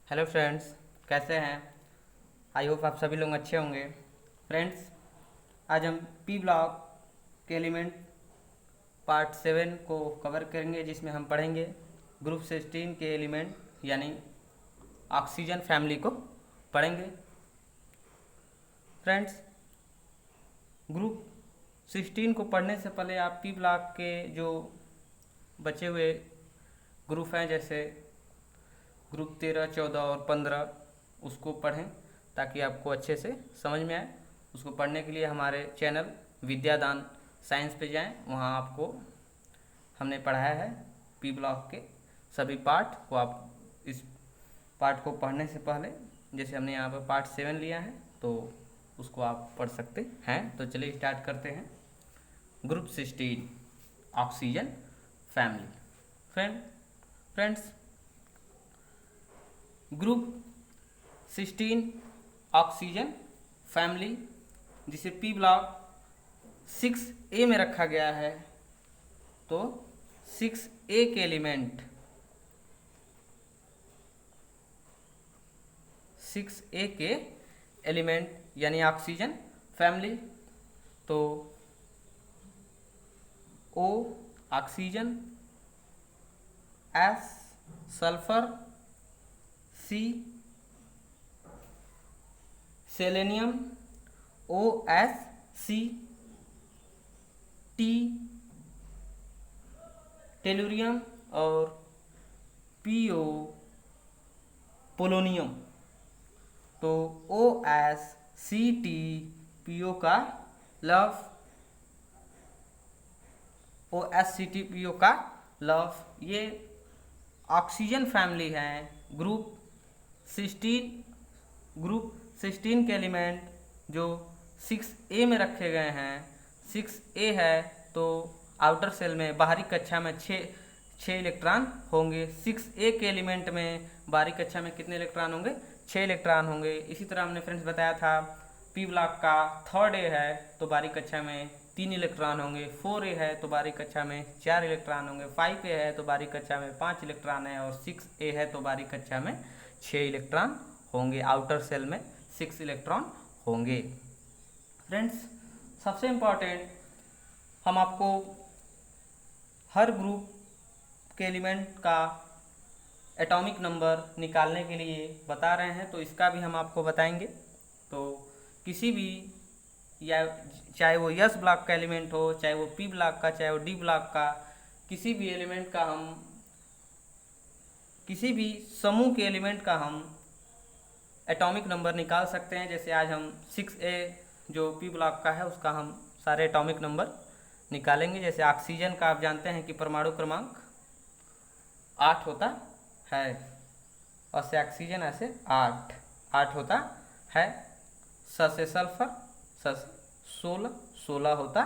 Hello friends, कैसे हैं? I hope आप सभी लोग अच्छे होंगे। फ्रेंड्स, आज हम पी ब्लॉक के एलिमेंट पार्ट 7 को कवर करेंगे, जिसमें हम पढ़ेंगे ग्रुप 16 के एलिमेंट यानी ऑक्सीजन फैमिली को पढ़ेंगे। फ्रेंड्स, ग्रुप 16 को पढ़ने से पहले आप पी ब्लॉक के जो बचे हुए ग्रुप हैं, जैसे ग्रुप 13, 14 और 15, उसको पढ़ें ताकि आपको अच्छे से समझ में आए। उसको पढ़ने के लिए हमारे चैनल विद्यादान साइंस पे जाएं, वहाँ आपको हमने पढ़ाया है पी ब्लॉक के सभी पार्ट को। आप इस पार्ट को पढ़ने से पहले, जैसे हमने यहाँ पर पार्ट 7 लिया है, तो उसको आप पढ़ सकते हैं। तो चलिए स्टार्ट करते हैं। Group 16 oxygen family. Friends, group 16 oxygen family, जिसे पी ब्लॉक 6A में रखा गया है, तो 6A के एलिमेंट 6A के एलिमेंट यानी ऑक्सीजन फैमिली, तो O oxygen, S sulphur, C selenium, OSC T tellurium और PO पोलोनियम। तो OSCT PO का लव, OSCT PO का लव, ये ऑक्सीजन फैमिली है। ग्रुप 16 के एलिमेंट जो 6A में रखे गए हैं। 6A है तो आउटर सेल में बाहरी कक्षा में 6 इलेक्ट्रॉन होंगे। 6A के एलिमेंट में बाहरी कक्षा में कितने इलेक्ट्रॉन होंगे? 6 इलेक्ट्रॉन होंगे। इसी तरह हमने फ्रेंड्स बताया था पी ब्लॉक का 3rd A है तो बाहरी कक्षा में 3 इलेक्ट्रॉन होंगे। 4A है तो बाहरी कक्षा में 4 इलेक्ट्रॉन होंगे। 5A है तो बाहरी कक्षा में 5 इलेक्ट्रॉन है, और 6A है तो बाहरी कक्षा में 6 इलेक्ट्रॉन होंगे। आउटर सेल में 6 इलेक्ट्रॉन होंगे। फ्रेंड्स, सबसे इम्पॉर्टेंट, हम आपको हर ग्रुप के एलिमेंट का एटॉमिक नंबर निकालने के लिए बता रहे हैं, तो इसका भी हम आपको बताएंगे। तो किसी भी, या चाहे वो यस ब्लॉक का एलिमेंट हो, चाहे वो पी ब्लॉक का, चाहे वो डी ब्लॉक का, किसी भी एलिमेंट का हम, किसी भी समूह के एलिमेंट का हम एटॉमिक नंबर निकाल सकते हैं। जैसे आज हम 6A जो पी ब्लॉक का है उसका हम सारे एटॉमिक नंबर निकालेंगे। जैसे ऑक्सीजन का आप जानते हैं कि परमाणु क्रमांक 8 होता है, और से ऑक्सीजन ऐसे 8 होता है। स से सल्फर, स से 16 होता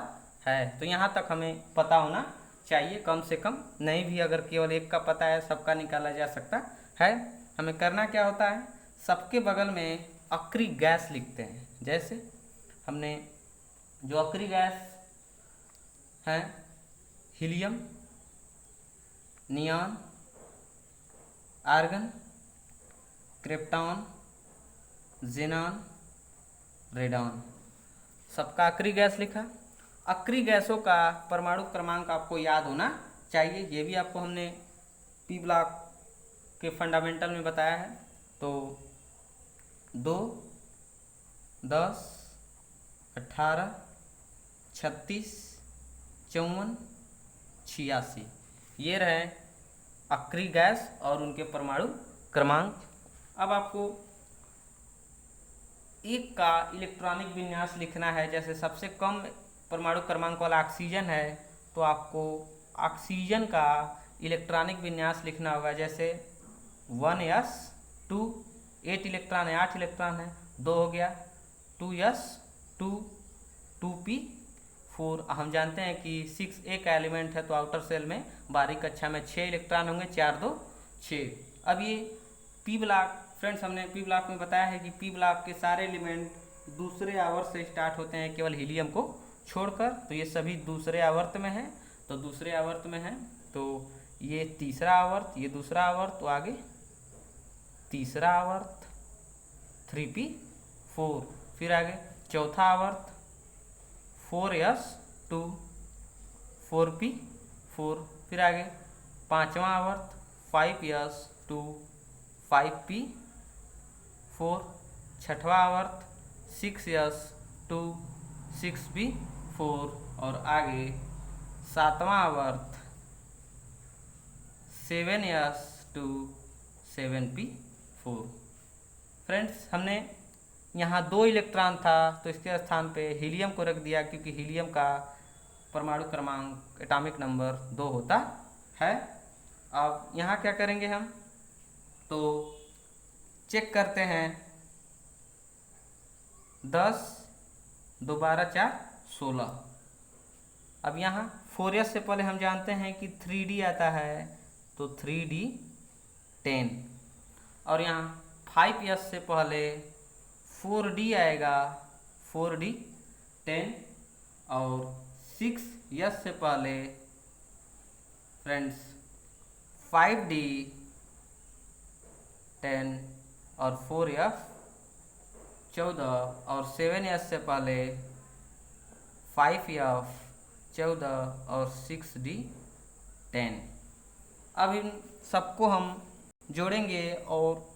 है। तो यहाँ तक हमें पता होना चाहिए, कम से कम नहीं भी, अगर केवल एक का पता है सबका निकाला जा सकता है। हमें करना क्या होता है, सबके बगल में अक्री गैस लिखते हैं। जैसे हमने जो अक्री गैस हैं, helium, neon, argon, krypton, xenon, radon, सबका अक्री गैस लिखा। अक्री गैसों का परमाणु क्रमांक आपको याद होना चाहिए, ये भी आपको हमने पी ब्लॉक के फंडामेंटल में बताया है। तो 2, 10, 18, 36, 54, 86, ये रहे अक्री गैस और उनके परमाणु क्रमांक। अब आपको एक का इलेक्ट्रॉनिक विन्यास लिखना है। जैसे सबसे कम परमाणु क्रमांक वाला ऑक्सीजन है, तो आपको ऑक्सीजन का इलेक्ट्रॉनिक विन्यास लिखना होगा। जैसे 1s2, 8 इलेक्ट्रॉन है, 8 इलेक्ट्रॉन है, 2 हो गया, 2s2, 2p4। हम जानते हैं कि 6A का एलिमेंट है तो आउटर सेल में बाहरी कक्षा में 6 इलेक्ट्रॉन होंगे, 4 2 6। अब ये पी ब्लॉक, फ्रेंड्स, हमने पी ब्लॉक में बताया है कि पी ब्लॉक के सारे एलिमेंट दूसरे आवर्त से स्टार्ट होते हैं, केवल हीलियम को छोड़कर। तो ये सभी दूसरे आवर्त में हैं, तो दूसरे आवर्त में हैं, तो ये तीसरा आवर्त, ये दूसरा आवर्त, तो आगे तीसरा आवर्त 3p4, फिर आगे चौथा आवर्त 4s2 4p4, फिर आगे पांचवा आवर्त 5s2 5p4, छठवा आवर्त 6s2 6p4 और आगे सातवां आवर्त 7s2 7p4। फ्रेंड्स, हमने यहाँ 2 इलेक्ट्रॉन था तो इसके स्थान पे हीलियम को रख दिया, क्योंकि हीलियम का परमाणु क्रमांक एटॉमिक नंबर 2 होता है। अब यहाँ क्या करेंगे हम, तो चेक करते हैं 10 2 12 4 16। अब यहाँ 4s से पहले हम जानते हैं कि 3d आता है, तो 3d 10, और यहाँ 5s से पहले 4d आएगा, 4d 10, और 6s से पहले फ्रेंड्स 5d 10 और 4f 14, और 7s से पहले 5f 14 और 6d 10। अब इन सबको हम जोड़ेंगे और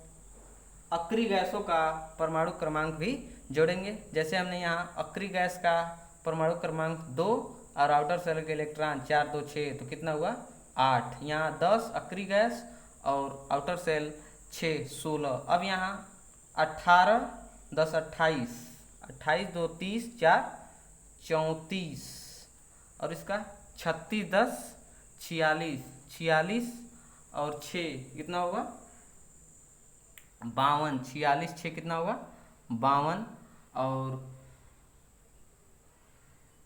अक्रिय गैसों का परमाणु क्रमांक भी जोड़ेंगे। जैसे हमने यहाँ अक्रिय गैस का परमाणु क्रमांक 2 और आउटर सेल के इलेक्ट्रॉन 4 2 6, तो कितना हुआ 8। यहाँ 10 अक्रिय गैस और आउटर सेल 6 16। अब यहाँ 18 10 28, 28 2 30 4 34, और इसका 36 10 46, 46 और 6 कितना होगा 52, 46 6 कितना होगा 52, और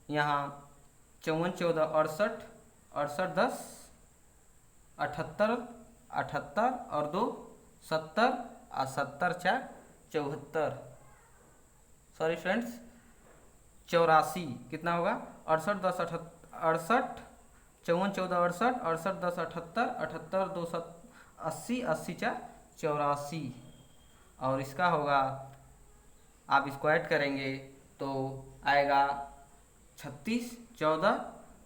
यहाँ 54 14 68, 68 10 78, 78 और 2 70, और 70 4 74, सॉरी फ्रेंड्स 84, कितना होगा 68 10 68, 54 14 68, 68 10 78, 78 2 80, 80 4 84, और इसका होगा, आप इसको ऐड करेंगे तो आएगा 36 14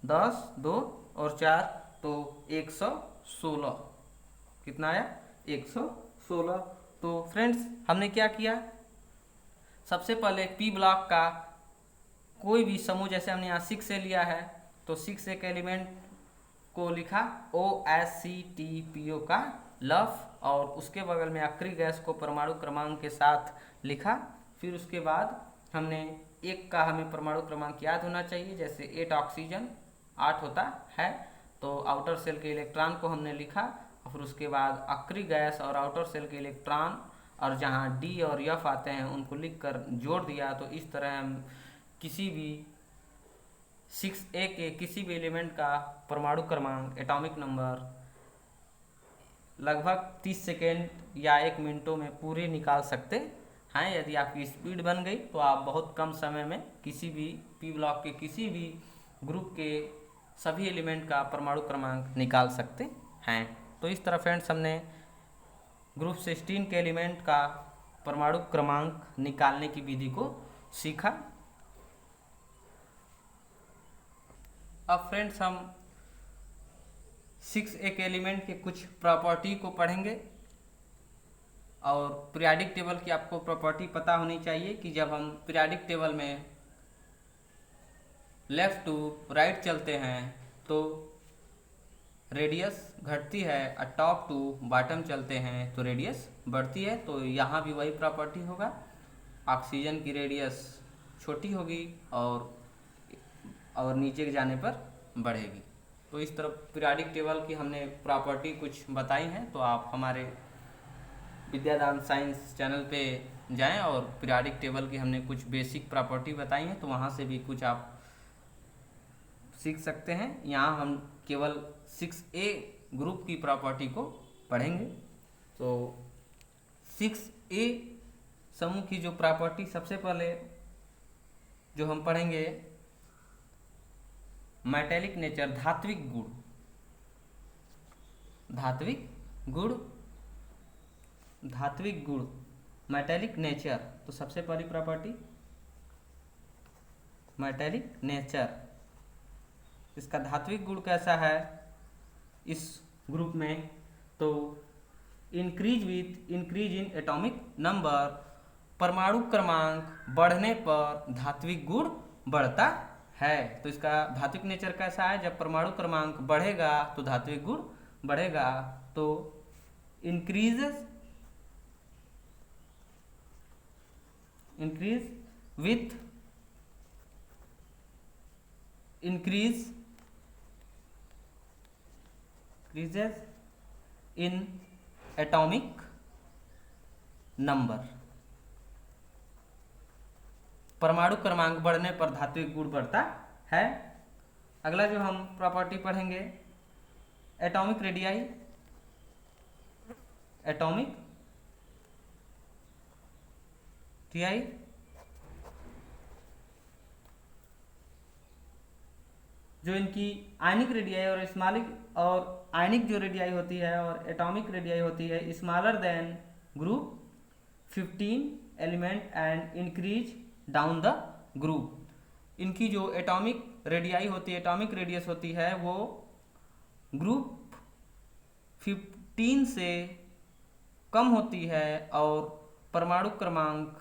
10 2 और 4, तो 116, कितना आया 116। तो फ्रेंड्स, हमने क्या किया, सबसे पहले पी ब्लॉक का कोई भी समूह, जैसे हमने यहाँ 6 से लिया है तो 6 एक एलिमेंट को लिखा OH-CTPO का लफ, और उसके बगल में अक्रिय गैस को परमाणु क्रमांक के साथ लिखा। फिर उसके बाद हमने एक का हमें परमाणु क्रमांक याद होना चाहिए, जैसे 8 ऑक्सीजन 8 होता है, तो आउटर सेल के इलेक्ट्रॉन को हमने लिखा, और फिर उसके बाद अक्रिय गैस और आउटर सेल के इलेक्ट्रॉन और जहाँ डी और एफ आते हैं उनको लिखकर जोड़ दिया। तो इस तरह हम किसी भी 6A के किसी भी एलिमेंट का परमाणु क्रमांक एटॉमिक नंबर लगभग 30 सेकेंड या 1 मिनटों में पूरे निकाल सकते हैं। यदि आपकी स्पीड बन गई तो आप बहुत कम समय में किसी भी पी ब्लॉक के किसी भी ग्रुप के सभी एलिमेंट का परमाणु क्रमांक निकाल सकते हैं। तो इस तरह फ्रेंड्स, हमने ग्रुप 16 के एलिमेंट का परमाणु क्रमांक निकालने की विधि को सीखा। अब फ्रेंड्स, हम 6A के एलिमेंट के कुछ प्रॉपर्टी को पढ़ेंगे, और पीरियाडिक टेबल की आपको प्रॉपर्टी पता होनी चाहिए कि जब हम पीरियाडिक टेबल में लेफ्ट टू राइट चलते हैं तो रेडियस घटती है, और टॉप टू बॉटम चलते हैं तो रेडियस बढ़ती है। तो यहाँ भी वही प्रॉपर्टी होगा, ऑक्सीजन की रेडियस छोटी होगी और नीचे के जाने पर बढ़ेगी। तो इस तरह पीरियाडिक टेबल की हमने प्रॉपर्टी कुछ बताई हैं, तो आप हमारे विद्यादान साइंस चैनल पे जाएं और पीरियाडिक टेबल की हमने कुछ बेसिक प्रॉपर्टी बताई हैं, तो वहाँ से भी कुछ आप सीख सकते हैं। यहाँ हम केवल 6A ग्रुप की प्रॉपर्टी को पढ़ेंगे। तो 6A समूह की जो प्रॉपर्टी सबसे पहले जो हम पढ़ेंगे, मेटेलिक नेचर, धात्विक गुण। धात्विक गुण धात्विक गुण, मेटेलिक नेचर। तो सबसे पहली प्रॉपर्टी मेटेलिक नेचर, इसका धात्विक गुण कैसा है इस ग्रुप में, तो इंक्रीज इन एटॉमिक नंबर, परमाणु क्रमांक बढ़ने पर धात्विक गुण बढ़ता है। तो इसका धात्विक नेचर कैसा है, जब परमाणु क्रमांक बढ़ेगा तो धात्विक गुण बढ़ेगा। तो increase with increases in atomic number, परमाणु क्रमांक बढ़ने पर धात्विक गुण बढ़ता है। अगला जो हम प्रॉपर्टी पढ़ेंगे एटॉमिक रेडियाई, एटॉमिक रेडियाई जो इनकी आयनिक रेडियाई और आयनिक जो रेडियाई होती है और एटॉमिक रेडियाई होती है smaller than group 15 element and increase down the group. इनकी जो एटॉमिक रेडियाई होती है, एटॉमिक रेडियस होती है, वो ग्रुप 15 से कम होती है और परमाणु क्रमांक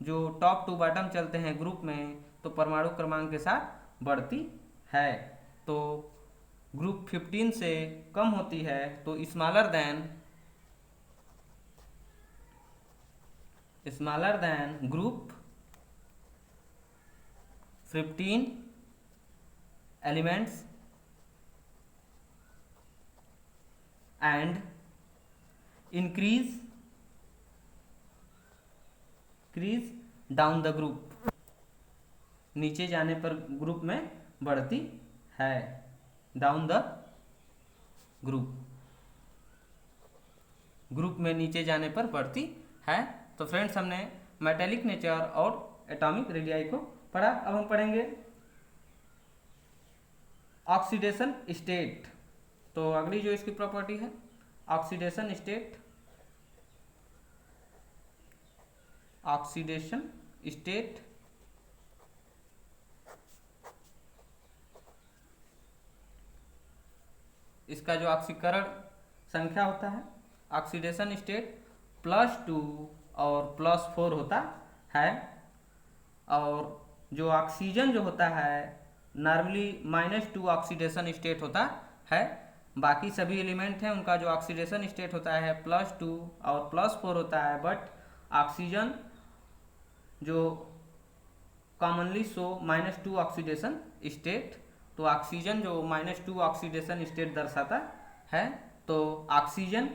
जो टॉप टू बॉटम चलते हैं ग्रुप में, तो परमाणु क्रमांक के साथ बढ़ती है। तो ग्रुप 15 से कम होती है तो smaller than group 15 elements and increase down the group, नीचे जाने पर ग्रुप में बढ़ती है, डाउन द ग्रुप में नीचे जाने पर बढ़ती है। तो फ्रेंड्स हमने मेटेलिक नेचर और एटॉमिक रेडियाई को पढ़ा। अब हम पढ़ेंगे ऑक्सीडेशन स्टेट। तो अगली जो इसकी प्रॉपर्टी है ऑक्सीडेशन स्टेट, इसका जो ऑक्सीकरण संख्या होता है ऑक्सीडेशन स्टेट +2 और +4 होता है। और जो ऑक्सीजन जो होता है नॉर्मली -2 ऑक्सीडेशन स्टेट होता है। बाकी सभी एलिमेंट हैं उनका जो ऑक्सीडेशन स्टेट होता है +2 और +4 होता है, बट ऑक्सीजन जो कॉमनली शो -2 ऑक्सीडेशन स्टेट। तो ऑक्सीजन जो -2 ऑक्सीडेशन स्टेट दर्शाता है, तो oxygen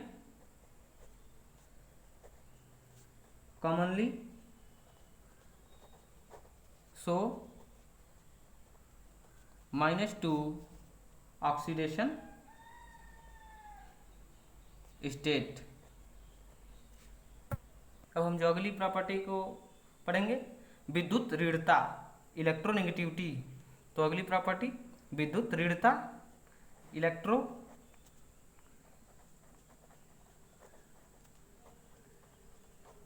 commonly show -2 oxidation state. अब हम जो अगली प्रॉपर्टी को पढ़ेंगे विद्युत ऋणता, इलेक्ट्रोनेगेटिविटी। तो अगली प्रॉपर्टी विद्युत ऋणता,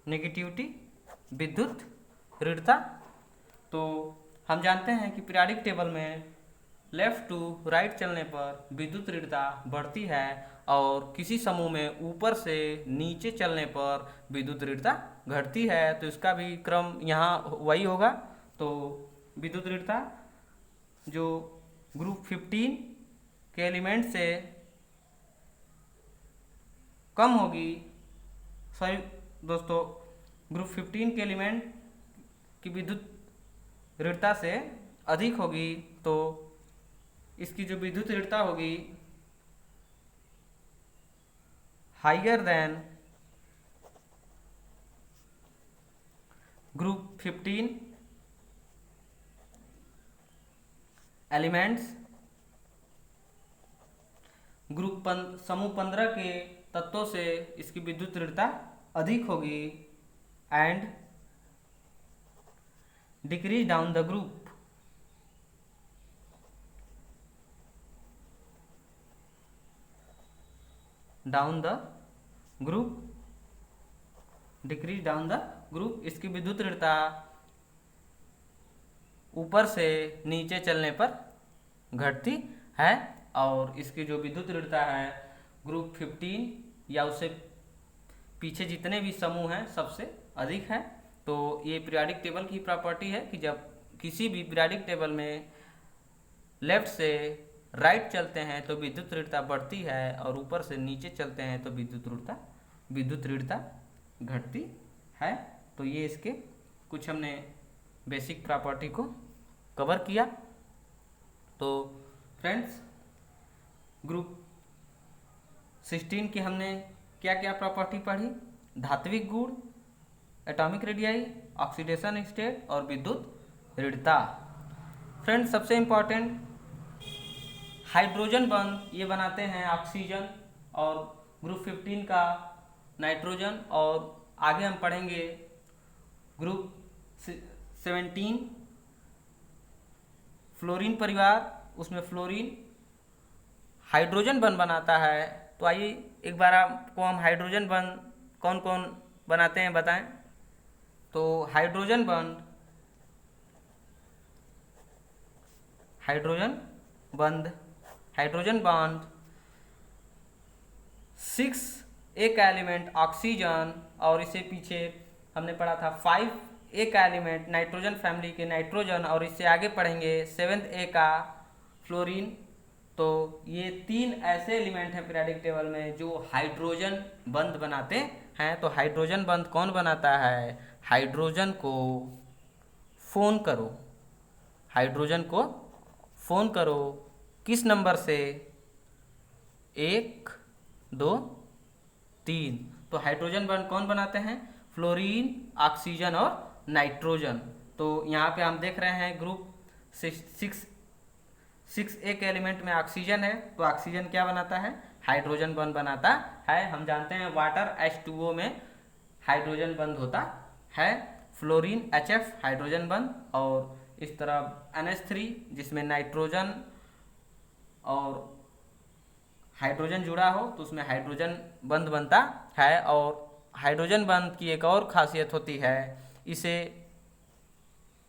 नेगेटिविटी, विद्युत ऋणता। तो हम जानते हैं कि पीरियोडिक टेबल में लेफ्ट टू राइट चलने पर विद्युत ऋणता बढ़ती है और किसी समूह में ऊपर से नीचे चलने पर विद्युत ऋणता घटती है। तो इसका भी क्रम यहाँ वही होगा। तो विद्युत ऋणता जो ग्रुप 15 के एलिमेंट से कम होगी, सॉरी दोस्तों, ग्रुप 15 के एलिमेंट की विद्युत ऋणता से अधिक होगी, तो इसकी जो विद्युत ऋणता होगी हाइयर देन ग्रुप 15 एलिमेंट्स, समूह 15 के तत्वों से इसकी विद्युत ऋणता अधिक होगी and decrease down the group, decrease down the group. इसकी विद्युत ऋणता ऊपर से नीचे चलने पर घटती है और इसकी जो विद्युत ऋणता है ग्रुप 15 या उससे पीछे जितने भी समूह हैं सबसे अधिक है। तो ये पीरियोडिक टेबल की प्रॉपर्टी है कि जब किसी भी पीरियोडिक टेबल में लेफ्ट से राइट चलते हैं तो विद्युत ऋणता बढ़ती है और ऊपर से नीचे चलते हैं तो विद्युत ऋणता घटती है। तो ये इसके कुछ हमने बेसिक प्रॉपर्टी को कवर किया। तो फ्रेंड्स, ग्रुप 16 की हमने क्या क्या प्रॉपर्टी पढ़ी? धात्विक गुण, एटॉमिक रेडियाई, ऑक्सीडेशन स्टेट और विद्युत ऋणता। फ्रेंड्स, सबसे इम्पॉर्टेंट हाइड्रोजन बंध ये बनाते हैं ऑक्सीजन और ग्रुप 15 का नाइट्रोजन। और आगे हम पढ़ेंगे ग्रुप 17 फ्लोरीन परिवार, उसमें फ्लोरीन हाइड्रोजन बंध बनाता है। तो आइए एक बार आपको हम हाइड्रोजन बंध कौन कौन बनाते हैं बताएं। तो हाइड्रोजन बंध 6 एक एलिमेंट ऑक्सीजन और इससे पीछे हमने पढ़ा था 5 एक एलिमेंट नाइट्रोजन फैमिली के नाइट्रोजन और इससे आगे पढ़ेंगे 7th ए का फ्लोरीन। तो ये 3 ऐसे एलिमेंट हैं पीरियोडिक टेबल में जो हाइड्रोजन बंध बनाते हैं। तो हाइड्रोजन बंध कौन बनाता है? हाइड्रोजन को फोन करो, हाइड्रोजन को फोन करो। किस नंबर से? 1 2 3। तो हाइड्रोजन बंध कौन बनाते हैं? फ्लोरीन, ऑक्सीजन और नाइट्रोजन। तो यहाँ पे हम देख रहे हैं ग्रुप 6 एक एलिमेंट में ऑक्सीजन है तो ऑक्सीजन क्या बनाता है? हाइड्रोजन बंध बनाता है। हम जानते हैं वाटर H2O में हाइड्रोजन बंध होता है। फ्लोरीन HF हाइड्रोजन बंध और इस तरह NH3 जिसमें नाइट्रोजन और हाइड्रोजन जुड़ा हो तो उसमें हाइड्रोजन बंध बनता है। और हाइड्रोजन बंध की एक और खासियत होती है, इसे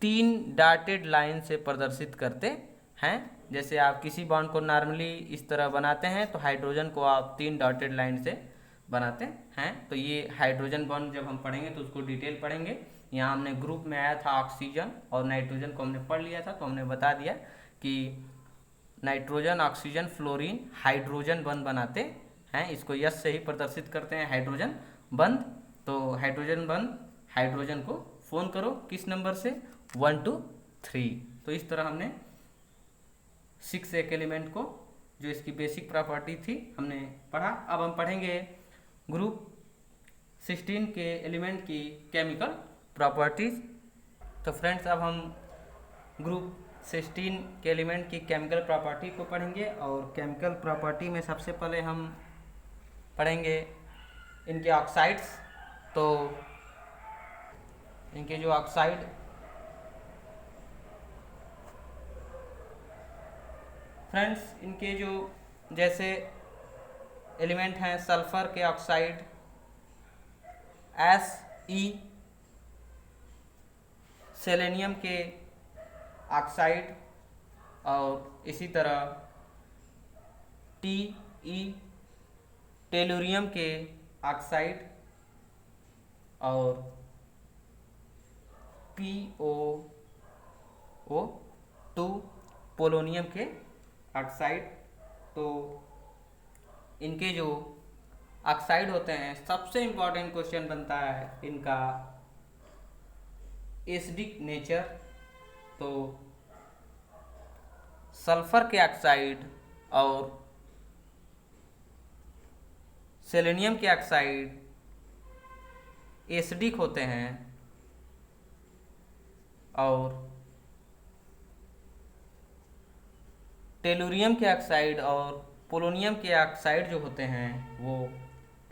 3 डॉटेड लाइन से प्रदर्शित करते हैं। जैसे आप किसी बॉन्ड को नॉर्मली इस तरह बनाते हैं तो हाइड्रोजन को आप 3 डॉटेड लाइन से बनाते हैं। तो ये हाइड्रोजन बॉन्ड जब हम पढ़ेंगे तो उसको डिटेल पढ़ेंगे। यहाँ हमने ग्रुप में आया था ऑक्सीजन और नाइट्रोजन को हमने पढ़ लिया था तो हमने बता दिया कि नाइट्रोजन, ऑक्सीजन, फ्लोरीन हाइड्रोजन बंध बनाते हैं। इसको यस से ही प्रदर्शित करते हैं हाइड्रोजन बंध। तो हाइड्रोजन बंध, हाइड्रोजन को फोन करो किस नंबर से? 1 2 3। तो इस तरह हमने 6 एक एलिमेंट को जो इसकी बेसिक प्रॉपर्टी थी हमने पढ़ा। अब हम पढ़ेंगे ग्रुप 16 के एलिमेंट की केमिकल प्रॉपर्टीज। तो फ्रेंड्स, अब हम ग्रुप 16 के एलिमेंट की केमिकल प्रॉपर्टी को पढ़ेंगे और केमिकल प्रॉपर्टी में सबसे पहले हम पढ़ेंगे इनके ऑक्साइड्स। तो इनके जो ऑक्साइड फ्रेंड्स, इनके जो जैसे एलिमेंट हैं सल्फर के ऑक्साइड Se, सेलेनियम के ऑक्साइड और इसी तरह Te, टेलुरियम के ऑक्साइड और POO2 पोलोनियम के ऑक्साइड। तो इनके जो ऑक्साइड होते हैं सबसे इम्पॉर्टेंट क्वेश्चन बनता है इनका एसिडिक नेचर। तो सल्फर के ऑक्साइड और सेलेनियम के ऑक्साइड एसिडिक होते हैं और टेलुरियम के ऑक्साइड और पोलोनियम के ऑक्साइड जो होते हैं वो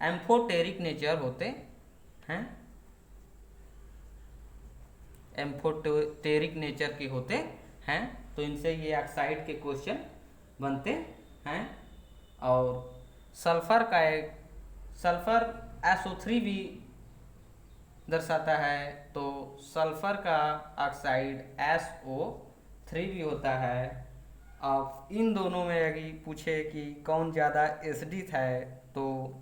एम्फोटेरिक नेचर होते हैं, एम्फोटेरिक नेचर के होते हैं। तो इनसे ये ऑक्साइड के क्वेश्चन बनते हैं। और सल्फर का एक सल्फर SO3 भी दर्शाता है, तो सल्फर का ऑक्साइड SO3 भी होता है। अब इन दोनों में यदि पूछे कि कौन ज़्यादा एसिडिक है, तो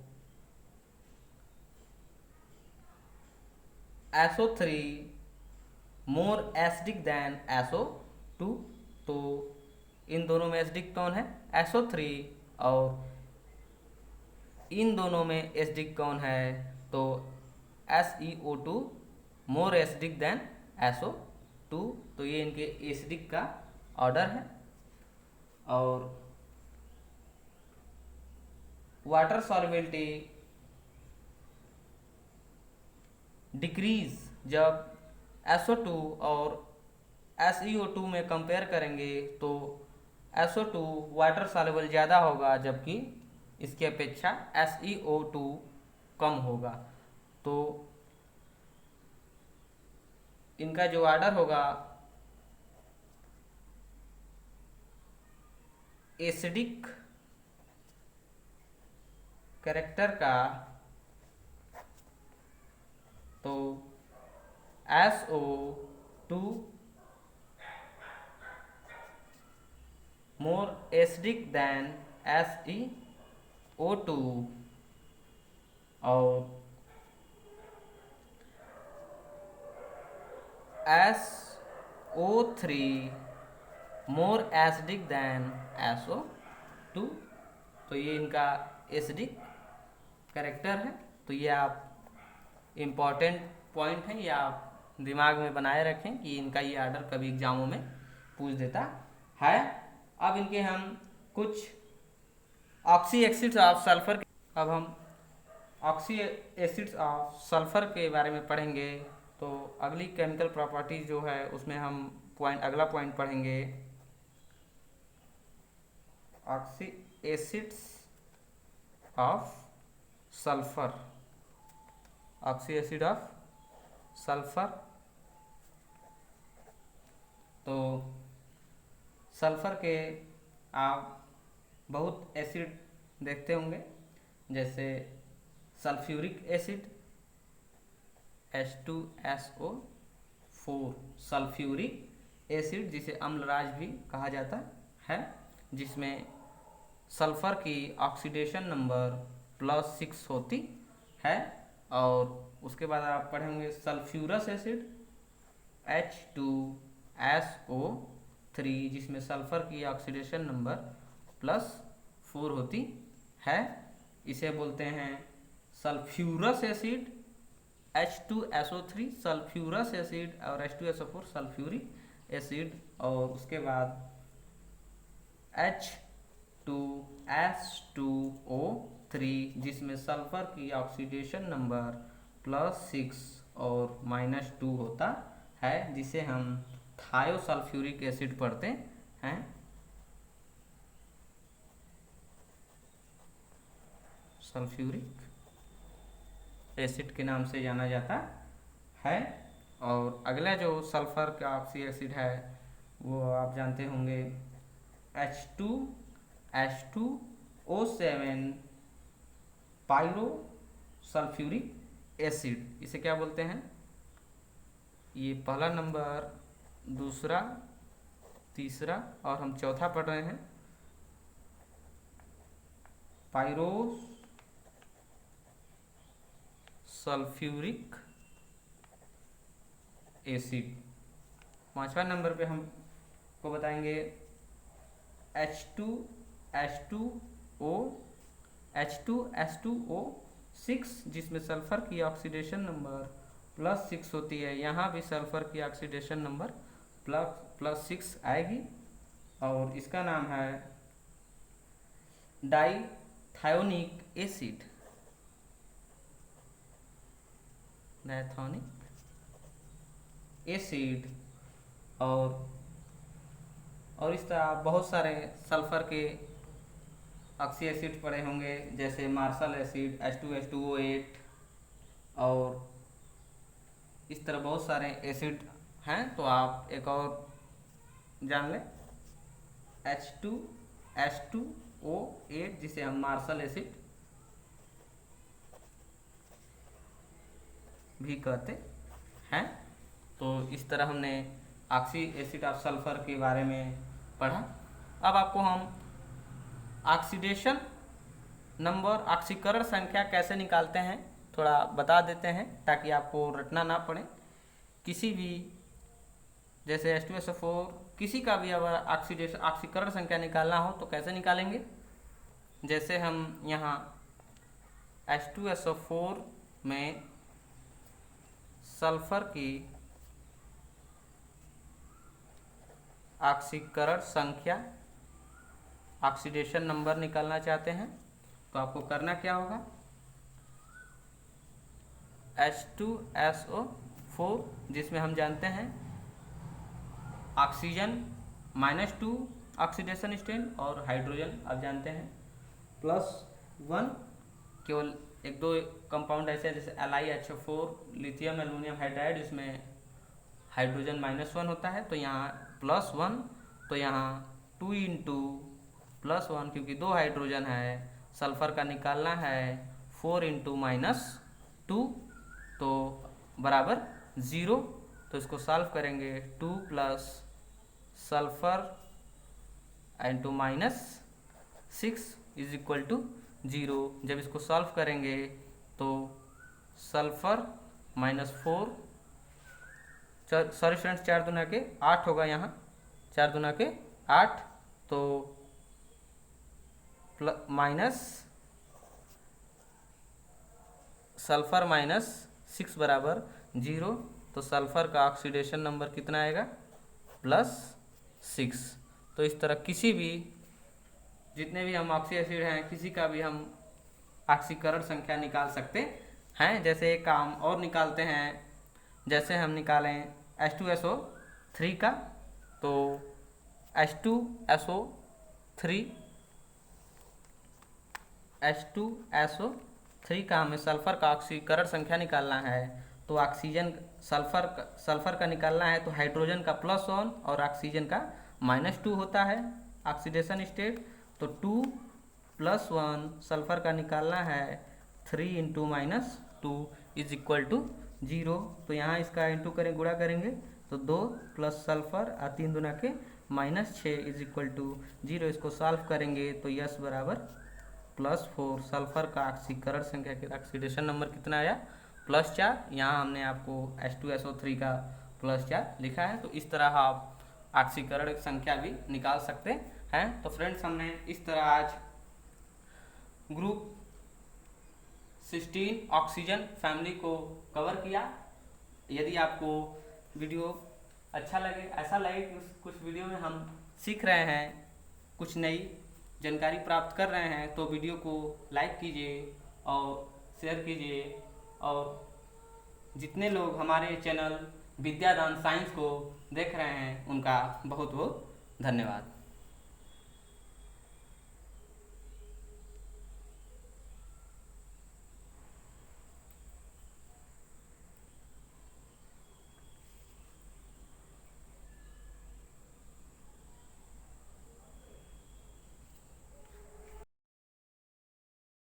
SO3 more acidic then SO2। तो इन दोनों में एसिडिक कौन है? SO3। और इन दोनों में एसिडिक कौन है? तो SeO2 more acidic then SO2। तो ये इनके एसिडिक का ऑर्डर है। और वाटर सॉल्युबिलिटी डिक्रीज जब SO2 और SeO2 में कंपेयर करेंगे, तो SO2 वाटर सॉल्युबल ज़्यादा होगा, जबकि इसकी अपेक्षा SeO2 कम होगा। तो इनका जो ऑर्डर होगा एसिडिक कैरेक्टर का, तो SO2 more acidic then SeO2 और SO3 more acidic then SO2। तो ये इनका एसिडिक कैरेक्टर है। तो ये आप इम्पॉर्टेंट पॉइंट है, ये आप दिमाग में बनाए रखें कि इनका ये आर्डर कभी एग्जामों में पूछ देता है। अब इनके हम कुछ ऑक्सी एसिड्स ऑफ सल्फर, अब हम ऑक्सी एसिड्स ऑफ सल्फर के बारे में पढ़ेंगे। तो अगली केमिकल प्रॉपर्टीज जो है उसमें हम अगला पॉइंट पढ़ेंगे oxy acids of sulphur. Oxy acid of sulphur, तो सल्फर के आप बहुत एसिड देखते होंगे, जैसे sulphuric acid H2SO4 sulphuric acid, जिसे अम्लराज भी कहा जाता है, जिसमें सल्फर की ऑक्सीडेशन नंबर +6 होती है। और उसके बाद आप पढ़ेंगे सल्फ्यूरस एसिड H2SO3, जिसमें सल्फर की ऑक्सीडेशन नंबर +4 होती है। इसे बोलते हैं sulphurous acid H2SO3 sulphurous acid, और H2SO4 सल्फ्यूरिक एसिड। और उसके बाद H2S2O3, जिसमें सल्फर की ऑक्सीडेशन नंबर +6 और -2 होता है, जिसे हम थायोसल्फ्यूरिक एसिड पढ़ते हैं। सल्फ्यूरिक एसिड के नाम से जाना जाता है। और अगला जो सल्फर का ऑक्सी एसिड है वो आप जानते होंगे H2H2O7 पायरो सल्फ्यूरिक एसिड। इसे क्या बोलते हैं? ये पहला नंबर, दूसरा, तीसरा और हम चौथा पढ़ रहे हैं, पायरो सल्फ्यूरिक एसिड। पांचवा नंबर पे हम को बताएंगे H2S2O6, जिसमें सल्फर की ऑक्सीडेशन नंबर +6 होती है। यहाँ भी सल्फर की ऑक्सीडेशन नंबर +6 आएगी, और इसका नाम है डाइथायोनिक एसिड। डाइथायोनिक एसिड। और इस तरह आप बहुत सारे सल्फर के ऑक्सी एसिड पढ़े होंगे, जैसे मार्शल एसिड H2H2O8, और इस तरह बहुत सारे एसिड हैं। तो आप एक और जान लें, H2H2O8, जिसे हम मार्शल एसिड भी कहते हैं। तो इस तरह हमने ऑक्सी एसिड ऑफ सल्फर के बारे में पढ़ा। अब आपको हम ऑक्सीडेशन नंबर, ऑक्सीकरण संख्या कैसे निकालते हैं थोड़ा बता देते हैं, ताकि आपको रटना ना पड़े। किसी भी जैसे H2SO4 किसी का भी अगर ऑक्सीकरण संख्या निकालना हो तो कैसे निकालेंगे। जैसे हम यहाँ H2SO4 में सल्फर की ऑक्सीकरण संख्या, ऑक्सीडेशन नंबर निकालना चाहते हैं तो आपको करना क्या होगा, H2SO4 जिसमें हम जानते हैं ऑक्सीजन -2 ऑक्सीडेशन स्टेट और हाइड्रोजन आप जानते हैं +1, केवल एक दो कंपाउंड ऐसे हैं जैसे LiHO4 लिथियम एल्युमिनियम हाइड्राइड, इसमें हाइड्रोजन -1 होता है, तो यहाँ +1, तो यहाँ 2 × +1 क्योंकि 2 हाइड्रोजन है, सल्फर का निकालना है 4 × -2 तो बराबर 0। तो इसको सॉल्व करेंगे 2 + सल्फर × -6 = 0। जब इसको सॉल्व करेंगे तो सल्फर -4, सॉरी स्टूडेंट्स 4 दूना के 8 होगा, यहाँ 4 दूना के 8, तो माइनस सल्फर -6 बराबर 0। तो सल्फर का ऑक्सीडेशन नंबर कितना आएगा, +6। तो इस तरह किसी भी जितने भी हम ऑक्सी एसिड हैं किसी का भी हम ऑक्सीकरण संख्या निकाल सकते हैं। जैसे एक काम और निकालते हैं, जैसे हम निकालें H2SO3 का, तो H2SO3 का हमें सल्फर का ऑक्सीकरण संख्या निकालना है। तो ऑक्सीजन सल्फर का निकालना है तो हाइड्रोजन का +1 और ऑक्सीजन का -2 होता है ऑक्सीडेशन स्टेट, तो 2 + 1 सल्फर का निकालना है 3 × -2 = 0। तो यहाँ इसका इंटू करें, गुणा करेंगे तो 2 + सल्फर और 3 दूना के -6 = 0। इसको सॉल्व करेंगे तो यस बराबर +4। सल्फर का ऑक्सीकरण संख्या के ऑक्सीडेशन नंबर कितना आया, +4। यहाँ हमने आपको H2SO3 का +4 लिखा है। तो इस तरह आप ऑक्सीकरण संख्या भी निकाल सकते हैं। तो फ्रेंड्स हमने इस तरह आज ग्रुप 16 ऑक्सीजन फैमिली को कवर किया। यदि आपको वीडियो अच्छा लगे, ऐसा लगे कि कुछ वीडियो में हम सीख रहे हैं, कुछ नई जानकारी प्राप्त कर रहे हैं, तो वीडियो को लाइक कीजिए और शेयर कीजिए। और जितने लोग हमारे चैनल विद्यादान साइंस को देख रहे हैं उनका बहुत बहुत धन्यवाद।